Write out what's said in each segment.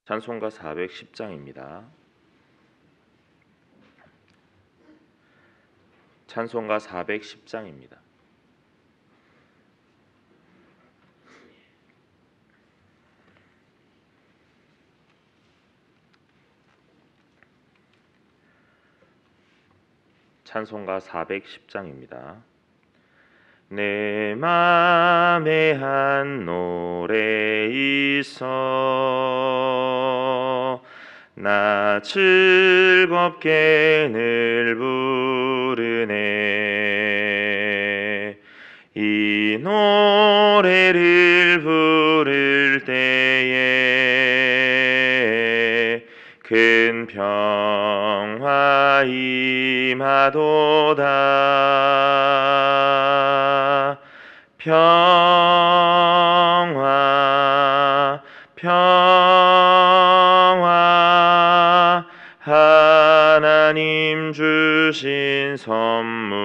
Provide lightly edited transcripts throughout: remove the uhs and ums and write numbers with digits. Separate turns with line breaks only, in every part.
찬송가 410장입니다. 찬송가 410장입니다. 찬송가 410장입니다. 내 맘에 한 노래 있어 나 즐겁게 늘 부르네. 이 노래를 부를 때에 큰 평화 임하도다. 평화 평화 하나님 주신 선물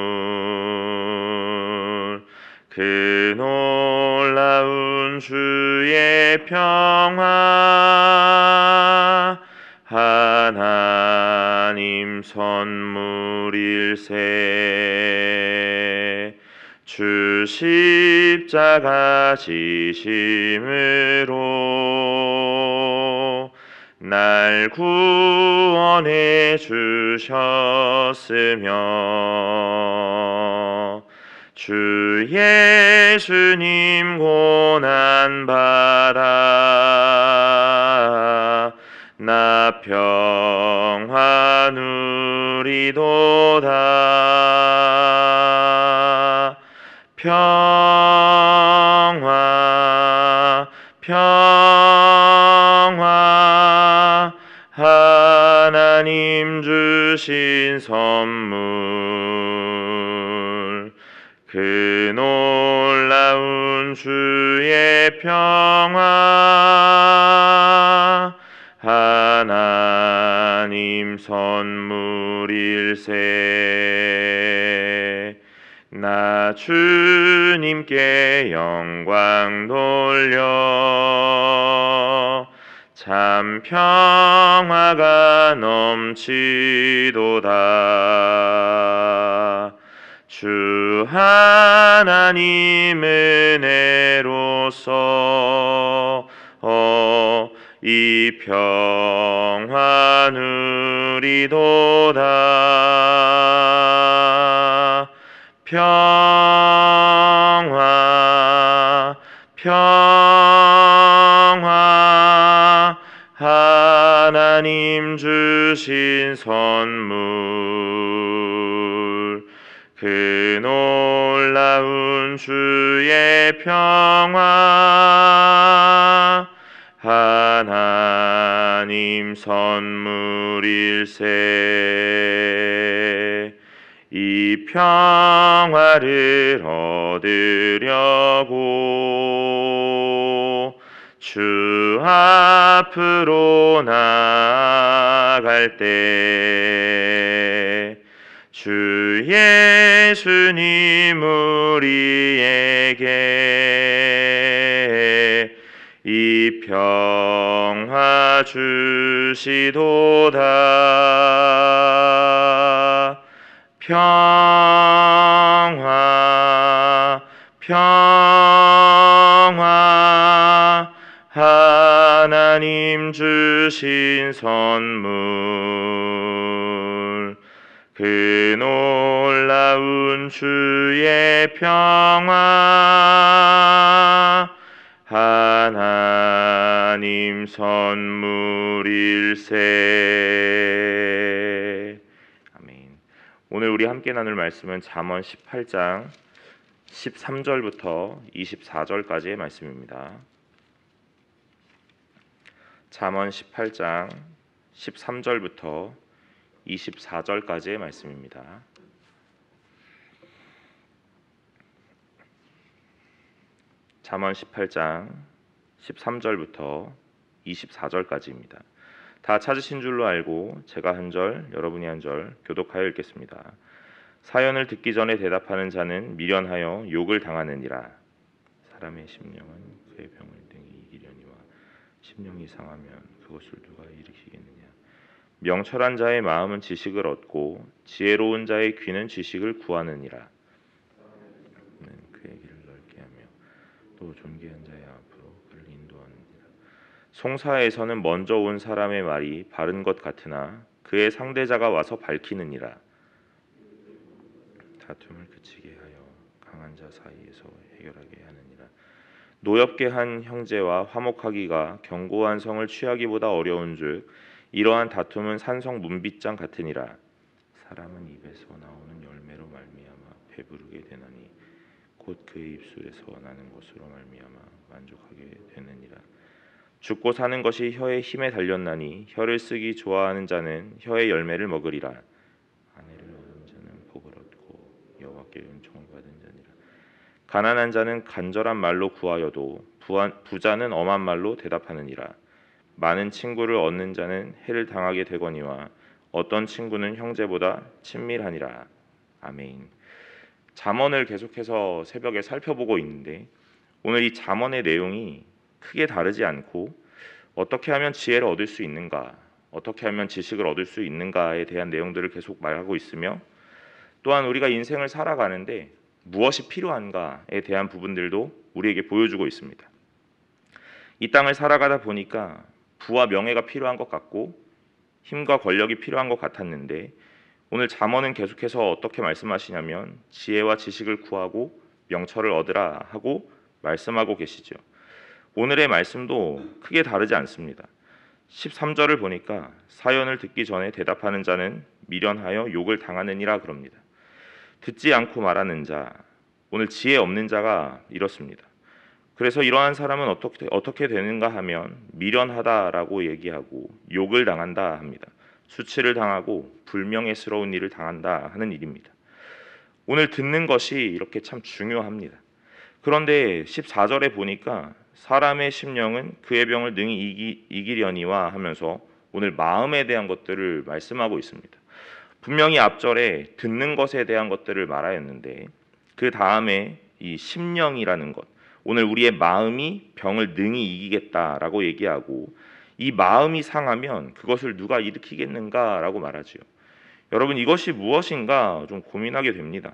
그 놀라운 주의 평화 하나님 선물일세. 주 십자가 지심으로 날 구원해 주셨으며 주 예수님 고난받아 나 평화 누리도다. 평화 평화 하나님 주신 선물 그 놀라운 주의 평화 하나님 선물일세. 나 주님께 영광 돌려 참 평화가 넘치도다. 주 하나님 은혜로서 이 평화 누리도다. 평화 평화 하나님 주신 선물 그 놀라운 주의 평화 하나님 선물일세. 이 평화를 얻으려고 주 앞으로 나아갈 때 주 예수님 우리에게 이 평화 주시도다. 평화 평화 하나님 주신 선물 그 놀라운 주의 평화 하나님 선물일세. 아멘. 오늘 우리 함께 나눌 말씀은 잠언 18장 13절부터 24절까지의 말씀입니다. 잠언 18장 13절부터 24절까지의 말씀입니다. 잠언 18장 13절부터 24절까지입니다. 다 찾으신 줄로 알고 제가 한 절, 여러분이 한 절 교독하여 읽겠습니다. 사연을 듣기 전에 대답하는 자는 미련하여 욕을 당하느니라. 사람의 심령은 그의 병을 등이 이기려니와 심령이 상하면 그 그것을 누가 일으키겠느냐. 명철한 자의 마음은 지식을 얻고 지혜로운 자의 귀는 지식을 구하느니라. 그의 길을 넓게 하며 또 존귀한 자의 앞으로 그를 인도하느니라. 송사에서는 먼저 온 사람의 말이 바른 것 같으나 그의 상대자가 와서 밝히느니라. 다툼을 그치게 하여 강한 자 사이에서 해결하게 하느니라. 노엽게 한 형제와 화목하기가 견고한 성을 취하기보다 어려운즉 이러한 다툼은 산성 문빗장 같으니라. 사람은 입에서 나오는 열매로 말미암아 배부르게 되나니 곧 그의 입술에서 나는 것으로 말미암아 만족하게 되느니라. 죽고 사는 것이 혀의 힘에 달렸나니 혀를 쓰기 좋아하는 자는 혀의 열매를 먹으리라. 아내를 얻은 자는 복을 얻고 여호와께 은총을 받은 자니라. 가난한 자는 간절한 말로 구하여도 부자는 엄한 말로 대답하느니라. 많은 친구를 얻는 자는 해를 당하게 되거니와 어떤 친구는 형제보다 친밀하니라. 아멘. 잠언을 계속해서 새벽에 살펴보고 있는데 오늘 이 잠언의 내용이 크게 다르지 않고 어떻게 하면 지혜를 얻을 수 있는가, 어떻게 하면 지식을 얻을 수 있는가에 대한 내용들을 계속 말하고 있으며 또한 우리가 인생을 살아가는데 무엇이 필요한가에 대한 부분들도 우리에게 보여주고 있습니다. 이 땅을 살아가다 보니까 부와 명예가 필요한 것 같고 힘과 권력이 필요한 것 같았는데 오늘 잠언은 계속해서 어떻게 말씀하시냐면 지혜와 지식을 구하고 명철을 얻으라 하고 말씀하고 계시죠. 오늘의 말씀도 크게 다르지 않습니다. 13절을 보니까 사연을 듣기 전에 대답하는 자는 미련하여 욕을 당하느니라 그럽니다. 듣지 않고 말하는 자, 오늘 지혜 없는 자가 이렇습니다. 그래서 이러한 사람은 어떻게 되는가 하면 미련하다라고 얘기하고 욕을 당한다 합니다. 수치를 당하고 불명예스러운 일을 당한다 하는 일입니다. 오늘 듣는 것이 이렇게 참 중요합니다. 그런데 14절에 보니까 사람의 심령은 그의 병을 능히 이기려니와 하면서 오늘 마음에 대한 것들을 말씀하고 있습니다. 분명히 앞절에 듣는 것에 대한 것들을 말하였는데 그 다음에 이 심령이라는 것, 오늘 우리의 마음이 병을 능히 이기겠다라고 얘기하고 이 마음이 상하면 그것을 누가 일으키겠는가라고 말하지요. 여러분 이것이 무엇인가 좀 고민하게 됩니다.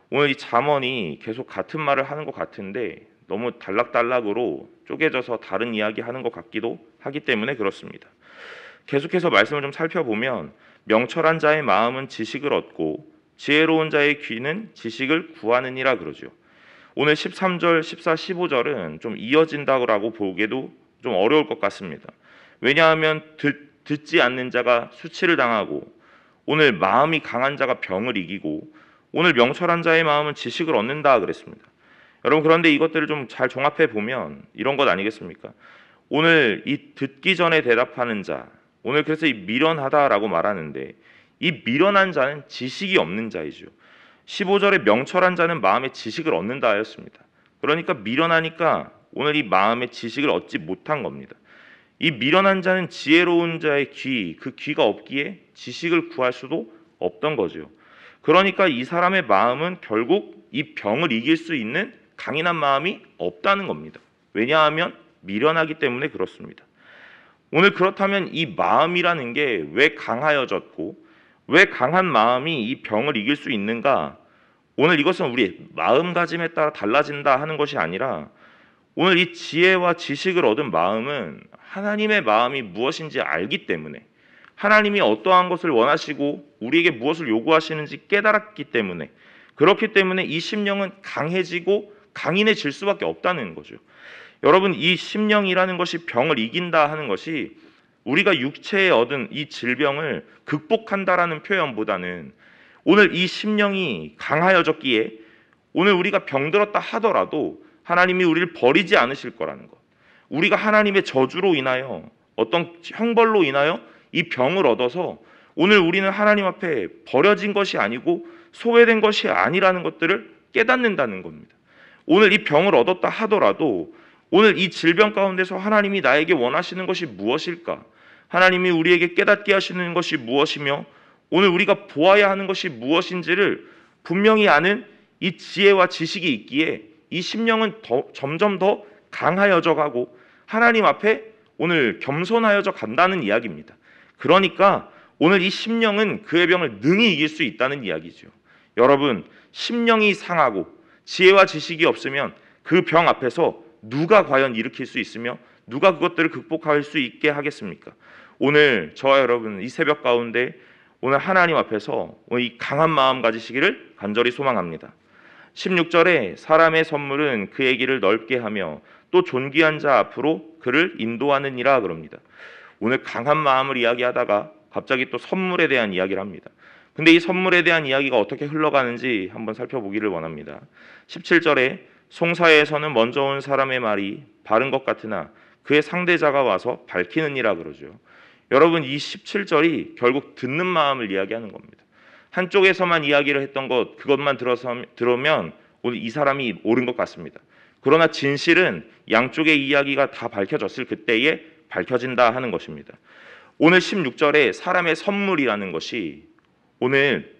오늘 이 잠언이 계속 같은 말을 하는 것 같은데 너무 단락단락으로 쪼개져서 다른 이야기 하는 것 같기도 하기 때문에 그렇습니다. 계속해서 말씀을 좀 살펴보면 명철한 자의 마음은 지식을 얻고 지혜로운 자의 귀는 지식을 구하느니라 그러죠. 오늘 13절, 14, 15절은 좀 이어진다고 보기에도 좀 어려울 것 같습니다. 왜냐하면 듣지 않는 자가 수치를 당하고 오늘 마음이 강한 자가 병을 이기고 오늘 명철한 자의 마음은 지식을 얻는다 그랬습니다. 여러분 그런데 이것들을 좀 잘 종합해 보면 이런 것 아니겠습니까? 오늘 이 듣기 전에 대답하는 자, 오늘 그래서 이 미련하다라고 말하는데 이 미련한 자는 지식이 없는 자이죠. 15절에 명철한 자는 마음의 지식을 얻는다 하였습니다. 그러니까 미련하니까 오늘 이 마음의 지식을 얻지 못한 겁니다. 이 미련한 자는 지혜로운 자의 귀, 그 귀가 없기에 지식을 구할 수도 없던 거죠. 그러니까 이 사람의 마음은 결국 이 병을 이길 수 있는 강인한 마음이 없다는 겁니다. 왜냐하면 미련하기 때문에 그렇습니다. 오늘 그렇다면 이 마음이라는 게 왜 강하여졌고 왜 강한 마음이 이 병을 이길 수 있는가? 오늘 이것은 우리의 마음가짐에 따라 달라진다 하는 것이 아니라 오늘 이 지혜와 지식을 얻은 마음은 하나님의 마음이 무엇인지 알기 때문에 하나님이 어떠한 것을 원하시고 우리에게 무엇을 요구하시는지 깨달았기 때문에 그렇기 때문에 이 심령은 강해지고 강인해질 수밖에 없다는 거죠. 여러분 이 심령이라는 것이 병을 이긴다 하는 것이 우리가 육체에 얻은 이 질병을 극복한다라는 표현보다는 오늘 이 심령이 강하여졌기에 오늘 우리가 병들었다 하더라도 하나님이 우리를 버리지 않으실 거라는 것. 우리가 하나님의 저주로 인하여 어떤 형벌로 인하여 이 병을 얻어서 오늘 우리는 하나님 앞에 버려진 것이 아니고 소외된 것이 아니라는 것들을 깨닫는다는 겁니다. 오늘 이 병을 얻었다 하더라도 오늘 이 질병 가운데서 하나님이 나에게 원하시는 것이 무엇일까? 하나님이 우리에게 깨닫게 하시는 것이 무엇이며 오늘 우리가 보아야 하는 것이 무엇인지를 분명히 아는 이 지혜와 지식이 있기에 이 심령은 점점 더 강하여져 가고 하나님 앞에 오늘 겸손하여져 간다는 이야기입니다. 그러니까 오늘 이 심령은 그의 병을 능히 이길 수 있다는 이야기죠. 여러분, 심령이 상하고 지혜와 지식이 없으면 그 병 앞에서 누가 과연 일으킬 수 있으며 누가 그것들을 극복할 수 있게 하겠습니까? 오늘 저와 여러분 이 새벽 가운데 오늘 하나님 앞에서 이 강한 마음 가지시기를 간절히 소망합니다. 16절에 사람의 선물은 그의 길을 넓게 하며 또 존귀한 자 앞으로 그를 인도하느니라 그럽니다. 오늘 강한 마음을 이야기하다가 갑자기 또 선물에 대한 이야기를 합니다. 근데 이 선물에 대한 이야기가 어떻게 흘러가는지 한번 살펴보기를 원합니다. 17절에 송사에서는 먼저 온 사람의 말이 바른 것 같으나 그의 상대자가 와서 밝히느니라 그러죠. 여러분, 이 17절이 결국 듣는 마음을 이야기하는 겁니다. 한쪽에서만 이야기를 했던 그것만 들으면 오늘 이 사람이 옳은 것 같습니다. 그러나 진실은 양쪽의 이야기가 다 밝혀졌을 그때에 밝혀진다 하는 것입니다. 오늘 16절에 사람의 선물이라는 것이 오늘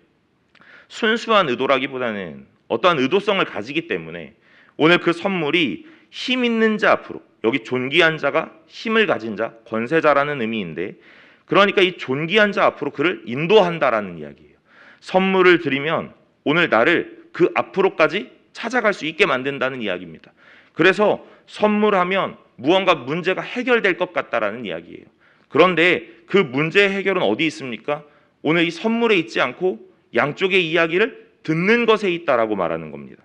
순수한 의도라기보다는 어떠한 의도성을 가지기 때문에 오늘 그 선물이 힘 있는 자 앞으로, 여기 존귀한 자가 힘을 가진 자, 권세자라는 의미인데, 그러니까 이 존귀한 자 앞으로 그를 인도한다라는 이야기예요. 선물을 드리면 오늘 나를 그 앞으로까지 찾아갈 수 있게 만든다는 이야기입니다. 그래서 선물하면 무언가 문제가 해결될 것 같다라는 이야기예요. 그런데 그 문제의 해결은 어디 있습니까? 오늘 이 선물에 있지 않고 양쪽의 이야기를 듣는 것에 있다라고 말하는 겁니다.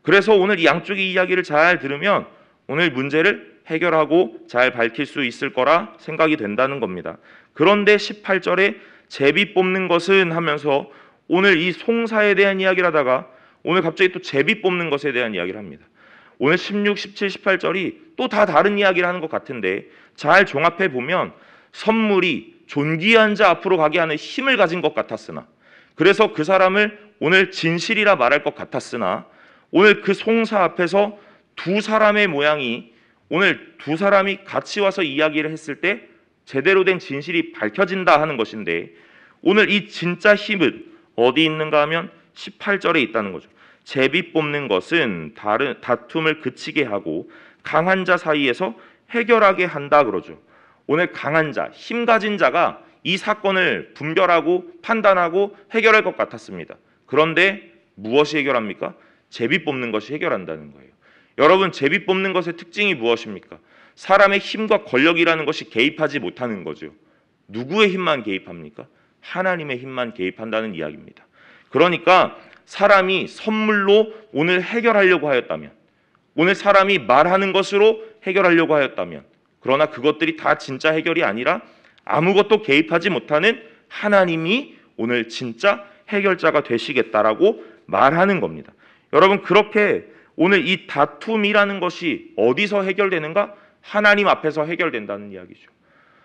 그래서 오늘 이 양쪽의 이야기를 잘 들으면 오늘 문제를 해결하고 잘 밝힐 수 있을 거라 생각이 된다는 겁니다. 그런데 18절에 제비 뽑는 것은 하면서 오늘 이 송사에 대한 이야기를 하다가 오늘 갑자기 또 제비 뽑는 것에 대한 이야기를 합니다. 오늘 16, 17, 18절이 또 다 다른 이야기를 하는 것 같은데 잘 종합해 보면 선물이 존귀한 자 앞으로 가게 하는 힘을 가진 것 같았으나, 그래서 그 사람을 오늘 진실이라 말할 것 같았으나, 오늘 그 송사 앞에서 두 사람의 모양이, 오늘 두 사람이 같이 와서 이야기를 했을 때 제대로 된 진실이 밝혀진다 하는 것인데, 오늘 이 진짜 힘은 어디 있는가 하면 18절에 있다는 거죠. 제비 뽑는 것은 다툼을 그치게 하고 강한 자 사이에서 해결하게 한다 그러죠. 오늘 강한 자, 힘 가진 자가 이 사건을 분별하고 판단하고 해결할 것 같았습니다. 그런데 무엇이 해결합니까? 제비 뽑는 것이 해결한다는 거예요. 여러분, 제비 뽑는 것의 특징이 무엇입니까? 사람의 힘과 권력이라는 것이 개입하지 못하는 거죠. 누구의 힘만 개입합니까? 하나님의 힘만 개입한다는 이야기입니다. 그러니까 사람이 선물로 오늘 해결하려고 하였다면, 오늘 사람이 말하는 것으로 해결하려고 하였다면, 그러나 그것들이 다 진짜 해결이 아니라 아무것도 개입하지 못하는 하나님이 오늘 진짜 해결자가 되시겠다라고 말하는 겁니다. 여러분, 그렇게 오늘 이 다툼이라는 것이 어디서 해결되는가? 하나님 앞에서 해결된다는 이야기죠.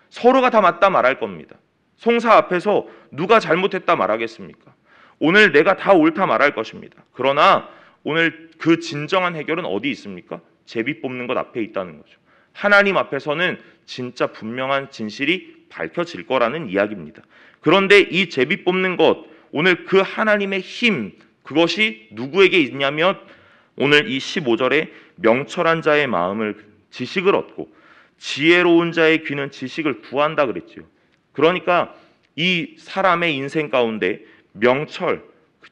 서로가 다 맞다 말할 겁니다. 송사 앞에서 누가 잘못했다 말하겠습니까? 오늘 내가 다 옳다 말할 것입니다. 그러나 오늘 그 진정한 해결은 어디 있습니까? 제비 뽑는 것 앞에 있다는 거죠. 하나님 앞에서는 진짜 분명한 진실이 밝혀질 거라는 이야기입니다. 그런데 이 제비 뽑는 것, 오늘 그 하나님의 힘, 그것이 누구에게 있냐면 오늘 이 15절에 명철한 자의 마음을 지식을 얻고 지혜로운 자의 귀는 지식을 구한다 그랬죠. 그러니까 이 사람의 인생 가운데 명철,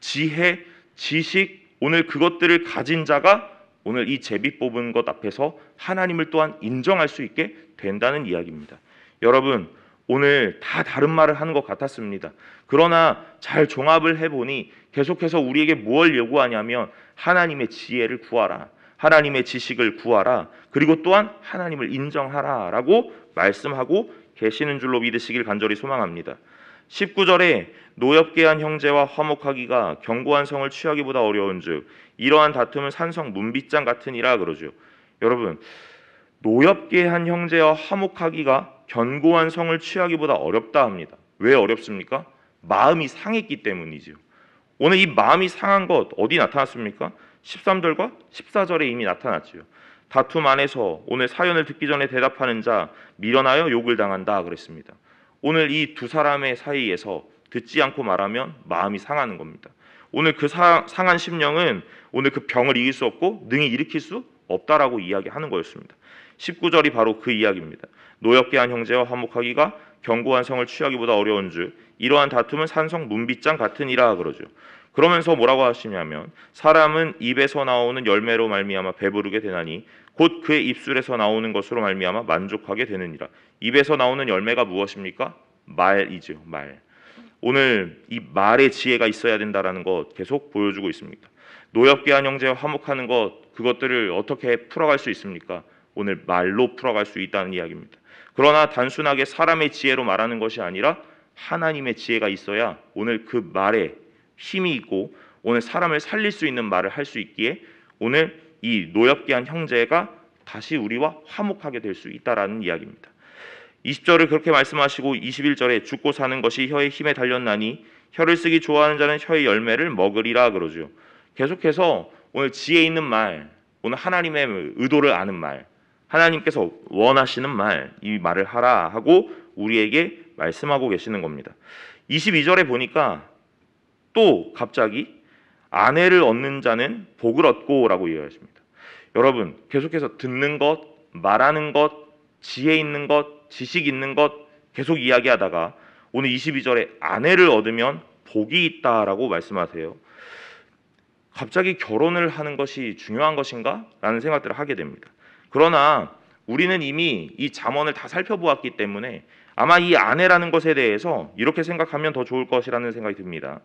지혜, 지식, 오늘 그것들을 가진 자가 오늘 이 제비 뽑은 것 앞에서 하나님을 또한 인정할 수 있게 된다는 이야기입니다. 여러분, 오늘 다 다른 말을 하는 것 같았습니다. 그러나 잘 종합을 해보니 계속해서 우리에게 뭘 요구하냐면 하나님의 지혜를 구하라, 하나님의 지식을 구하라, 그리고 또한 하나님을 인정하라 라고 말씀하고 계시는 줄로 믿으시길 간절히 소망합니다. 19절에 노엽게 한 형제와 화목하기가 견고한 성을 취하기보다 어려운즉 이러한 다툼은 산성 문빗장 같으니라 그러죠. 여러분, 노엽게 한 형제와 화목하기가 견고한 성을 취하기보다 어렵다 합니다. 왜 어렵습니까? 마음이 상했기 때문이죠. 오늘 이 마음이 상한 것 어디 나타났습니까? 13절과 14절에 이미 나타났죠. 다툼 안에서 오늘 사연을 듣기 전에 대답하는 자 미련하여 욕을 당한다 그랬습니다. 오늘 이 두 사람의 사이에서 듣지 않고 말하면 마음이 상하는 겁니다. 오늘 그 상한 심령은 오늘 그 병을 이길 수 없고 능히 일으킬 수 없다라고 이야기하는 거였습니다. 19절이 바로 그 이야기입니다. 노엽게 한 형제와 화목하기가 견고한 성을 취하기보다 어려운즉 이러한 다툼은 산성 문빗장 같으니라 그러죠. 그러면서 뭐라고 하시냐면 사람은 입에서 나오는 열매로 말미암아 배부르게 되나니 곧 그의 입술에서 나오는 것으로 말미암아 만족하게 되느니라. 입에서 나오는 열매가 무엇입니까? 말이죠. 말. 오늘 이 말의 지혜가 있어야 된다라는 것 계속 보여주고 있습니다. 노엽게 한 형제와 화목하는 것, 그것들을 어떻게 풀어갈 수 있습니까? 오늘 말로 풀어갈 수 있다는 이야기입니다. 그러나 단순하게 사람의 지혜로 말하는 것이 아니라 하나님의 지혜가 있어야 오늘 그 말에 힘이 있고 오늘 사람을 살릴 수 있는 말을 할 수 있기에 오늘 이 노엽게 한 형제가 다시 우리와 화목하게 될 수 있다라는 이야기입니다. 20절을 그렇게 말씀하시고 21절에 죽고 사는 것이 혀의 힘에 달렸나니 혀를 쓰기 좋아하는 자는 혀의 열매를 먹으리라 그러죠. 계속해서 오늘 지혜 있는 말, 오늘 하나님의 의도를 아는 말, 하나님께서 원하시는 말, 이 말을 하라 하고 우리에게 말씀하고 계시는 겁니다. 22절에 보니까 또 갑자기 아내를 얻는 자는 복을 얻고 라고 이야기하십니다. 여러분 계속해서 듣는 것, 말하는 것, 지혜 있는 것, 지식 있는 것 계속 이야기하다가 오늘 22절에 아내를 얻으면 복이 있다라고 말씀하세요. 갑자기 결혼을 하는 것이 중요한 것인가? 라는 생각들을 하게 됩니다. 그러나 우리는 이미 이 잠언을 다 살펴보았기 때문에 아마 이 아내라는 것에 대해서 이렇게 생각하면 더 좋을 것이라는 생각이 듭니다.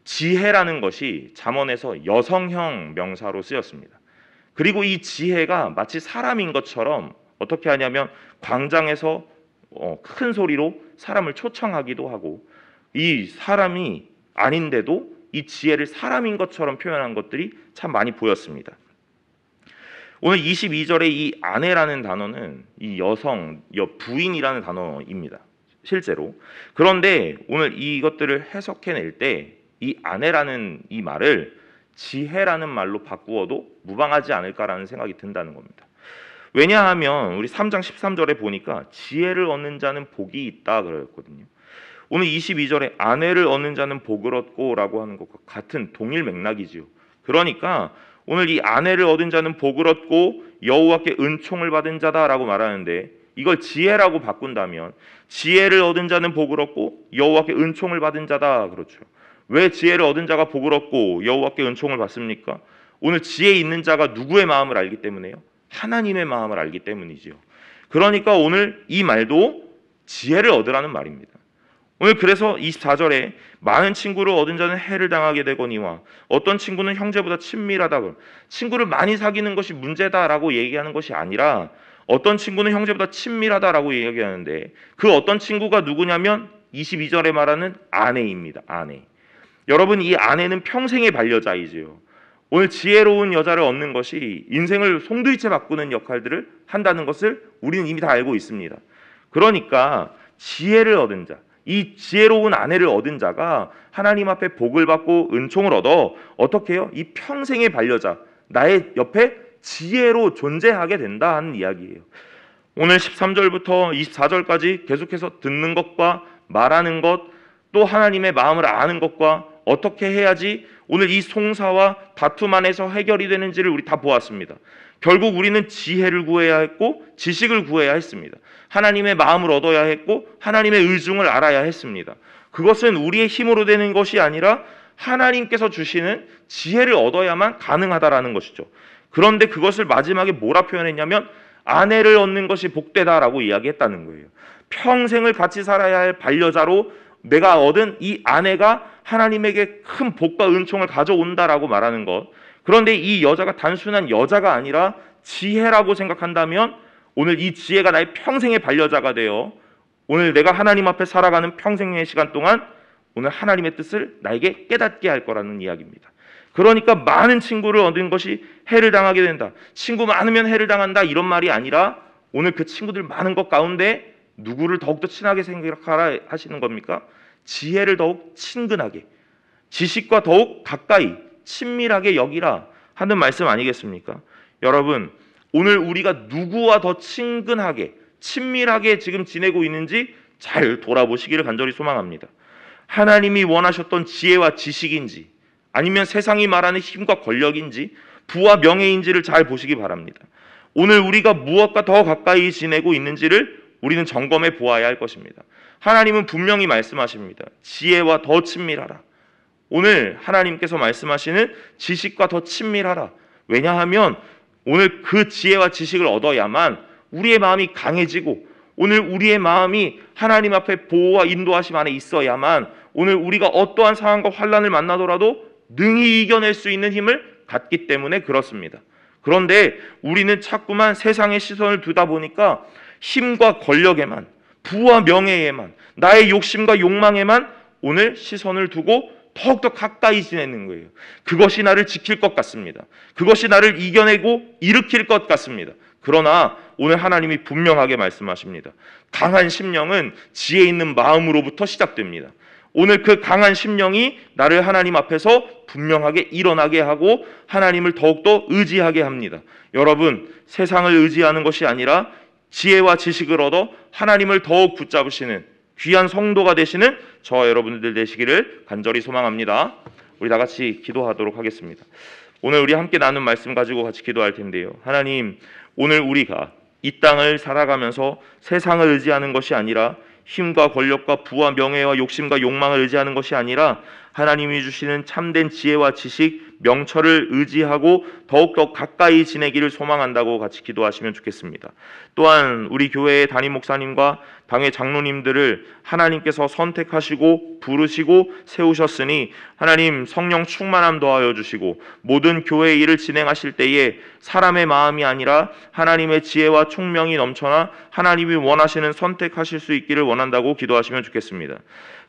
지혜라는 것이 잠언에서 여성형 명사로 쓰였습니다. 그리고 이 지혜가 마치 사람인 것처럼 어떻게 하냐면 광장에서 큰 소리로 사람을 초청하기도 하고 이 사람이 아닌데도 이 지혜를 사람인 것처럼 표현한 것들이 참 많이 보였습니다. 오늘 22절의 이 아내라는 단어는 이 여성, 부인이라는 단어입니다. 실제로. 그런데 오늘 이것들을 해석해낼 때 이 아내라는 이 말을 지혜라는 말로 바꾸어도 무방하지 않을까라는 생각이 든다는 겁니다. 왜냐하면 우리 3장 13절에 보니까 지혜를 얻는 자는 복이 있다 그랬거든요. 오늘 22절에 아내를 얻는 자는 복을 얻고 라고 하는 것과 같은 동일 맥락이지요. 그러니까 오늘 이 아내를 얻은 자는 복을 얻고 여호와께 은총을 받은 자다라고 말하는데 이걸 지혜라고 바꾼다면 지혜를 얻은 자는 복을 얻고 여호와께 은총을 받은 자다 그렇죠. 왜 지혜를 얻은 자가 복을 얻고 여호와께 은총을 받습니까? 오늘 지혜 있는 자가 누구의 마음을 알기 때문에요? 하나님의 마음을 알기 때문이지요. 그러니까 오늘 이 말도 지혜를 얻으라는 말입니다. 오늘 그래서 24절에 많은 친구를 얻은 자는 해를 당하게 되거니와 어떤 친구는 형제보다 친밀하다고 친구를 많이 사귀는 것이 문제다라고 얘기하는 것이 아니라 어떤 친구는 형제보다 친밀하다라고 얘기하는데 그 어떤 친구가 누구냐면 22절에 말하는 아내입니다. 아내. 여러분 이 아내는 평생의 반려자이지요. 오늘 지혜로운 여자를 얻는 것이 인생을 송두리째 바꾸는 역할들을 한다는 것을 우리는 이미 다 알고 있습니다. 그러니까 지혜를 얻은 자, 이 지혜로운 아내를 얻은 자가 하나님 앞에 복을 받고 은총을 얻어 어떻게 해요? 이 평생의 반려자, 나의 옆에 지혜로 존재하게 된다 하는 이야기예요. 오늘 13절부터 24절까지 계속해서 듣는 것과 말하는 것, 또 하나님의 마음을 아는 것과 어떻게 해야지 오늘 이 송사와 다툼 안에서 해결이 되는지를 우리 다 보았습니다. 결국 우리는 지혜를 구해야 했고 지식을 구해야 했습니다. 하나님의 마음을 얻어야 했고 하나님의 의중을 알아야 했습니다. 그것은 우리의 힘으로 되는 것이 아니라 하나님께서 주시는 지혜를 얻어야만 가능하다라는 것이죠. 그런데 그것을 마지막에 뭐라 표현했냐면 아내를 얻는 것이 복되다라고 이야기했다는 거예요. 평생을 같이 살아야 할 반려자로 내가 얻은 이 아내가 하나님에게 큰 복과 은총을 가져온다라고 말하는 것. 그런데 이 여자가 단순한 여자가 아니라 지혜라고 생각한다면 오늘 이 지혜가 나의 평생의 반려자가 되어 오늘 내가 하나님 앞에 살아가는 평생의 시간 동안 오늘 하나님의 뜻을 나에게 깨닫게 할 거라는 이야기입니다. 그러니까 많은 친구를 얻은 것이 해를 당하게 된다. 친구 많으면 해를 당한다 이런 말이 아니라 오늘 그 친구들 많은 것 가운데 누구를 더욱더 친하게 생각하라 하시는 겁니까? 지혜를 더욱 친근하게, 지식과 더욱 가까이 친밀하게 여기라 하는 말씀 아니겠습니까? 여러분 오늘 우리가 누구와 더 친근하게 친밀하게 지금 지내고 있는지 잘 돌아보시기를 간절히 소망합니다. 하나님이 원하셨던 지혜와 지식인지 아니면 세상이 말하는 힘과 권력인지 부와 명예인지를 잘 보시기 바랍니다. 오늘 우리가 무엇과 더 가까이 지내고 있는지를 우리는 점검해 보아야 할 것입니다. 하나님은 분명히 말씀하십니다. 지혜와 더 친밀하라. 오늘 하나님께서 말씀하시는 지식과 더 친밀하라. 왜냐하면 오늘 그 지혜와 지식을 얻어야만 우리의 마음이 강해지고, 오늘 우리의 마음이 하나님 앞에 보호와 인도하심 안에 있어야만 오늘 우리가 어떠한 상황과 환난을 만나더라도 능히 이겨낼 수 있는 힘을 갖기 때문에 그렇습니다. 그런데 우리는 자꾸만 세상의 시선을 두다 보니까 힘과 권력에만, 부와 명예에만, 나의 욕심과 욕망에만 오늘 시선을 두고 더욱더 가까이 지내는 거예요. 그것이 나를 지킬 것 같습니다. 그것이 나를 이겨내고 일으킬 것 같습니다. 그러나 오늘 하나님이 분명하게 말씀하십니다. 강한 심령은 지혜 있는 마음으로부터 시작됩니다. 오늘 그 강한 심령이 나를 하나님 앞에서 분명하게 일어나게 하고 하나님을 더욱더 의지하게 합니다. 여러분, 세상을 의지하는 것이 아니라 지혜와 지식을 얻어 하나님을 더욱 붙잡으시는 귀한 성도가 되시는 저와 여러분들 되시기를 간절히 소망합니다. 우리 다 같이 기도하도록 하겠습니다. 오늘 우리 함께 나눈 말씀 가지고 같이 기도할 텐데요. 하나님, 오늘 우리가 이 땅을 살아가면서 세상을 의지하는 것이 아니라 힘과 권력과 부와 명예와 욕심과 욕망을 의지하는 것이 아니라 하나님이 주시는 참된 지혜와 지식, 명철을 의지하고 더욱더 가까이 지내기를 소망한다고 같이 기도하시면 좋겠습니다. 또한 우리 교회의 담임 목사님과 당회 장로님들을 하나님께서 선택하시고 부르시고 세우셨으니 하나님 성령 충만함 더하여 주시고 모든 교회의 일을 진행하실 때에 사람의 마음이 아니라 하나님의 지혜와 총명이 넘쳐나 하나님이 원하시는 선택하실 수 있기를 원한다고 기도하시면 좋겠습니다.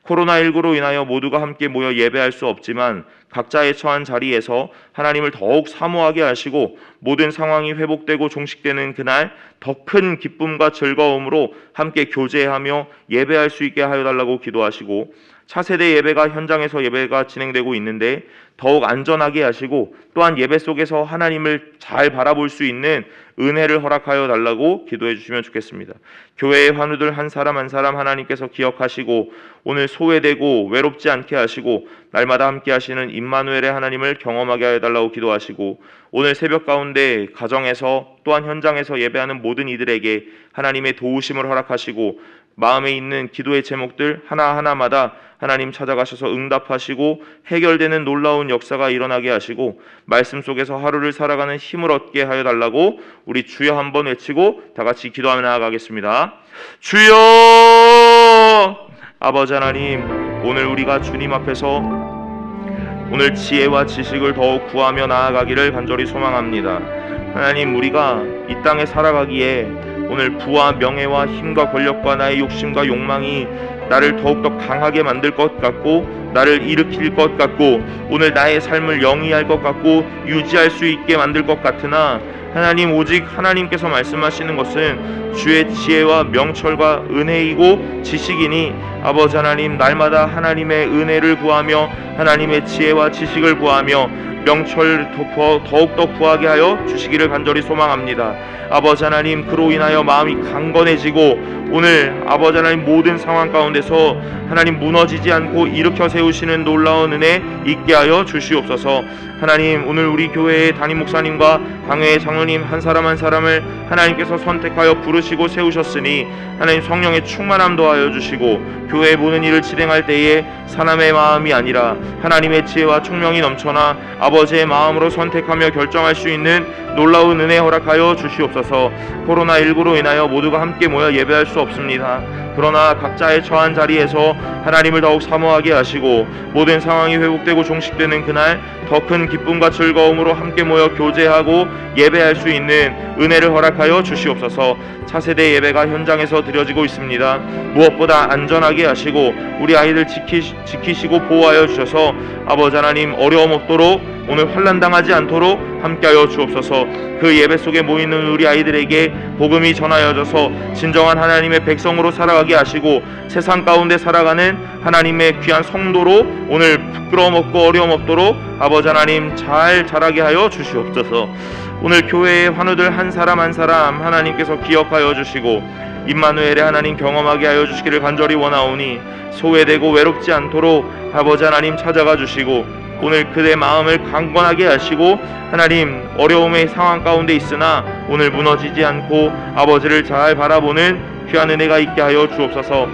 코로나19로 인하여 모두가 함께 모여 예배할 수 없지만 각자의 처한 자리에서 하나님을 더욱 사모하게 하시고 모든 상황이 회복되고 종식되는 그날 더 큰 기쁨과 즐거움으로 함께 교제하며 예배할 수 있게 하여 달라고 기도하시고, 차세대 예배가 현장에서 예배가 진행되고 있는데 더욱 안전하게 하시고 또한 예배 속에서 하나님을 잘 바라볼 수 있는 은혜를 허락하여 달라고 기도해 주시면 좋겠습니다. 교회의 환우들 한 사람 한 사람 하나님께서 기억하시고 오늘 소외되고 외롭지 않게 하시고 날마다 함께 하시는 임마누엘의 하나님을 경험하게 하여 달라고 기도하시고, 오늘 새벽 가운데 가정에서 또한 현장에서 예배하는 모든 이들에게 하나님의 도우심을 허락하시고 마음에 있는 기도의 제목들 하나하나마다 하나님 찾아가셔서 응답하시고 해결되는 놀라운 역사가 일어나게 하시고 말씀 속에서 하루를 살아가는 힘을 얻게 하여 달라고 우리 주여 한번 외치고 다 같이 기도하며 나아가겠습니다. 주여! 아버지 하나님, 오늘 우리가 주님 앞에서 오늘 지혜와 지식을 더욱 구하며 나아가기를 간절히 소망합니다. 하나님, 우리가 이 땅에 살아가기에 오늘 부와 명예와 힘과 권력과 나의 욕심과 욕망이 나를 더욱더 강하게 만들 것 같고 나를 일으킬 것 같고 오늘 나의 삶을 영위할 것 같고 유지할 수 있게 만들 것 같으나 하나님, 오직 하나님께서 말씀하시는 것은 주의 지혜와 명철과 은혜이고 지식이니 아버지 하나님, 날마다 하나님의 은혜를 구하며 하나님의 지혜와 지식을 구하며 명철 더욱더 구하게 하여 주시기를 간절히 소망합니다. 아버지 하나님, 그로 인하여 마음이 강건해지고 오늘 아버지 하나님 모든 상황 가운데서 하나님 무너지지 않고 일으켜 세우시는 놀라운 은혜 있게 하여 주시옵소서. 하나님, 오늘 우리 교회의 담임 목사님과 당회의 장로님 한 사람 한 사람을 하나님께서 선택하여 부르시고 세우셨으니 하나님 성령의 충만함 더하여 주시고 교회의 모든 일을 진행할 때에 사람의 마음이 아니라 하나님의 지혜와 총명이 넘쳐나 아버지의 마음으로 선택하며 결정할 수 있는 놀라운 은혜 허락하여 주시옵소서. 코로나19로 인하여 모두가 함께 모여 예배할 수 없습니다. 그러나 각자의 처한 자리에서 하나님을 더욱 사모하게 하시고 모든 상황이 회복되고 종식되는 그날 더 큰 기쁨과 즐거움으로 함께 모여 교제하고 예배할 수 있는 은혜를 허락하여 주시옵소서. 차세대 예배가 현장에서 드려지고 있습니다. 무엇보다 안전하게 하시고 우리 아이들 지키시고 보호하여 주셔서 아버지 하나님 어려움 없도록 오늘 환난 당하지 않도록 함께하여 주옵소서. 그 예배 속에 모이는 우리 아이들에게 복음이 전하여져서 진정한 하나님의 백성으로 살아가게 하시고 세상 가운데 살아가는 하나님의 귀한 성도로 오늘 부끄러움 없고 어려움 없도록 아버지 하나님 잘 자라게 하여 주시옵소서. 오늘 교회의 환우들 한 사람 한 사람 하나님께서 기억하여 주시고 임마누엘의 하나님 경험하게 하여 주시기를 간절히 원하오니 소외되고 외롭지 않도록 아버지 하나님 찾아가 주시고 오늘 그대 마음을 강건하게 하시고 하나님 어려움의 상황 가운데 있으나 오늘 무너지지 않고 아버지를 잘 바라보는 귀한 은혜가 있게 하여 주옵소서.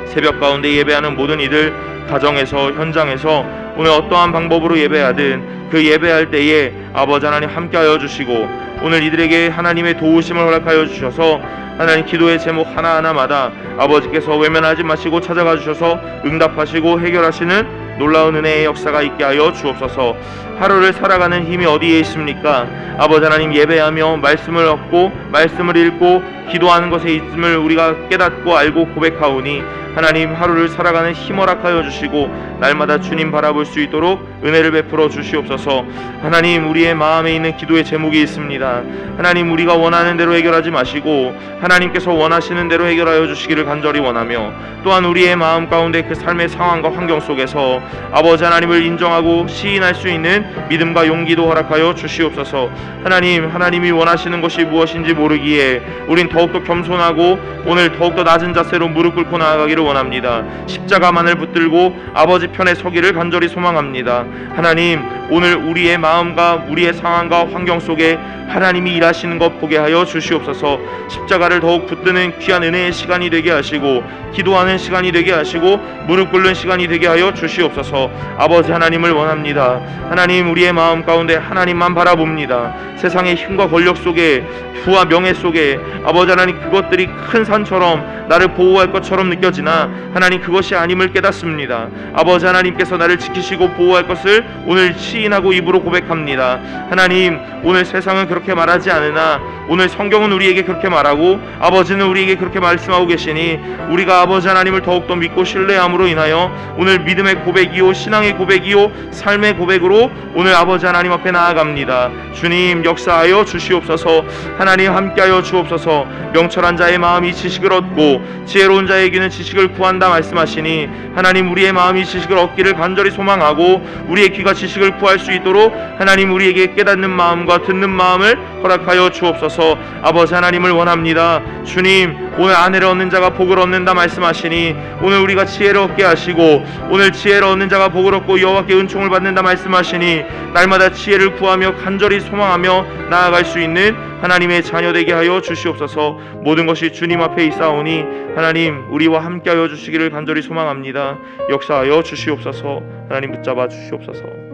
새벽 가운데 예배하는 모든 이들 가정에서 현장에서 오늘 어떠한 방법으로 예배하든 그 예배할 때에 아버지 하나님 함께하여 주시고 오늘 이들에게 하나님의 도우심을 허락하여 주셔서 하나님 기도의 제목 하나하나마다 아버지께서 외면하지 마시고 찾아가 주셔서 응답하시고 해결하시는 놀라운 은혜의 역사가 있게 하여 주옵소서. 하루를 살아가는 힘이 어디에 있습니까? 아버지 하나님 예배하며 말씀을 얻고 말씀을 읽고 기도하는 것에 있음을 우리가 깨닫고 알고 고백하오니 하나님 하루를 살아가는 힘 허락하여 주시고 날마다 주님 바라볼 수 있도록 은혜를 베풀어 주시옵소서. 하나님 우리의 마음에 있는 기도의 제목이 있습니다. 하나님 우리가 원하는 대로 해결하지 마시고 하나님께서 원하시는 대로 해결하여 주시기를 간절히 원하며 또한 우리의 마음 가운데 그 삶의 상황과 환경 속에서 아버지 하나님을 인정하고 시인할 수 있는 믿음과 용기도 허락하여 주시옵소서. 하나님이 원하시는 것이 무엇인지 모르기에 우린 더욱더 겸손하고 오늘 더욱더 낮은 자세로 무릎 꿇고 나아가기를 원합니다. 십자가만을 붙들고 아버지 편에 서기를 간절히 소망합니다. 하나님 오늘 우리의 마음과 우리의 상황과 환경 속에 하나님이 일하시는 것 보게 하여 주시옵소서. 십자가를 더욱 붙드는 귀한 은혜의 시간이 되게 하시고 기도하는 시간이 되게 하시고 무릎 꿇는 시간이 되게 하여 주시옵소서. 아버지 하나님을 원합니다. 하나님 우리의 마음 가운데 하나님만 바라봅니다. 세상의 힘과 권력 속에 부와 명예 속에 아버지 하나님 그것들이 큰 산처럼 나를 보호할 것처럼 느껴지나 하나님 그것이 아님을 깨닫습니다. 아버지 하나님께서 나를 지키시고 보호할 것을 오늘 시인하고 입으로 고백합니다. 하나님 오늘 세상은 그렇게 말하지 않으나 오늘 성경은 우리에게 그렇게 말하고 아버지는 우리에게 그렇게 말씀하고 계시니 우리가 아버지 하나님을 더욱더 믿고 신뢰함으로 인하여 오늘 믿음의 고백이요 신앙의 고백이요 삶의 고백으로 오늘 아버지 하나님 앞에 나아갑니다. 주님 역사하여 주시옵소서. 하나님 함께하여 주옵소서. 명철한 자의 마음이 지식을 얻고 지혜로운 자에게는 지식을 구한다 말씀하시니 하나님 우리의 마음이 지식을 얻기를 간절히 소망하고 우리의 귀가 지식을 구할 수 있도록 하나님 우리에게 깨닫는 마음과 듣는 마음을 허락하여 주옵소서. 아버지 하나님을 원합니다. 주님 오늘 아내를 얻는 자가 복을 얻는다 말씀하시니 오늘 우리가 지혜를 얻게 하시고 오늘 지혜를 얻는 자가 복을 얻고 여호와께 은총을 받는다 말씀하시니 날마다 지혜를 구하며 간절히 소망하며 나아갈 수 있는 하나님의 자녀 되게 하여 주시옵소서. 모든 것이 주님 앞에 있사오니 하나님 우리와 함께하여 주시기를 간절히 소망합니다. 역사하여 주시옵소서. 하나님 붙잡아 주시옵소서.